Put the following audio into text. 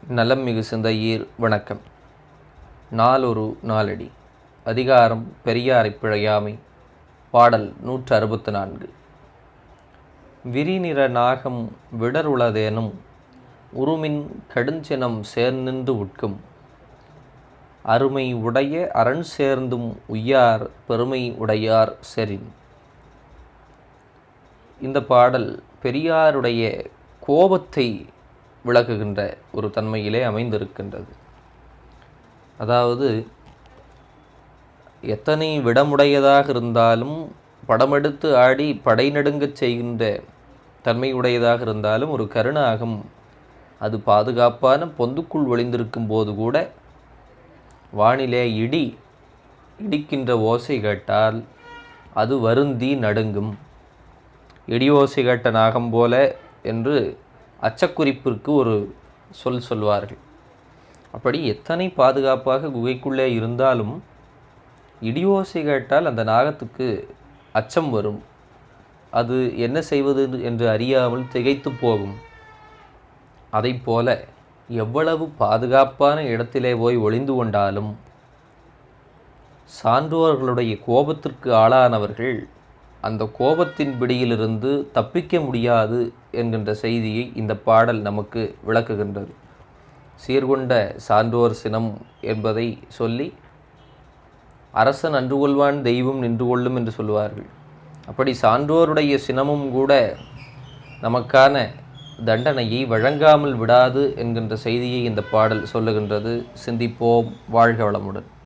நலம் மிகு சிந்தையீர் வணக்கம். நாளொரு நாளடி. அதிகாரம் பெரியாரை பிழையாமை. பாடல் 164. விரிநிற நாகம் விடருளதேனும் உருமின் கடுஞ்சினம் சேர்நின்று உட்கும் அருமை உடைய அரண் சேர்ந்தும் உய்யார் பெருமை உடையார் செறின். இந்த பாடல் பெரியாருடைய கோபத்தை விளக்குகின்ற ஒரு தன்மையிலே அமைந்திருக்கின்றது. அதாவது, எத்தனை விடமுடையதாக இருந்தாலும், படமெடுத்து ஆடி படை நடுங்கச் செய்கின்ற தன்மையுடையதாக இருந்தாலும், ஒரு கருணாகம் அது பாதுகாப்பான பொந்துக்குள் ஒளிந்திருக்கும் போது கூட வானிலே இடிக்கின்ற ஓசை கேட்டால் அது வருந்தி நடுங்கும். இடி ஓசை கேட்ட நாகம் போல என்று அச்சக்குறிப்பிற்கு ஒரு சொல்வார்கள். அப்படி எத்தனை பாதுகாப்பாக குகைக்குள்ளே இருந்தாலும் இடியோசை கேட்டால் அந்த நாகத்துக்கு அச்சம் வரும். அது என்ன செய்வது என்று அறியாமல் திகைத்து போகும். அதைப்போல எவ்வளவு பாதுகாப்பான இடத்திலே போய் ஒளிந்து கொண்டாலும் சான்றோர்களுடைய கோபத்திற்கு ஆளானவர்கள் அந்த கோபத்தின் பிடியிலிருந்து தப்பிக்க முடியாது என்கின்ற செய்தியை இந்த பாடல் நமக்கு விளக்குகின்றது. சீர்கொண்ட சான்றோர் சினம் என்பதை சொல்லி, அரசன் அன்று கொள்வான் தெய்வம் நின்று கொள்ளும் என்று சொல்வார்கள். அப்படி சான்றோருடைய சினமும் கூட நமக்கான தண்டனையை வழங்காமல் விடாது என்கின்ற செய்தியை இந்த பாடல் சொல்லுகின்றது. சிந்திப்போம். வாழ்க வளமுடன்.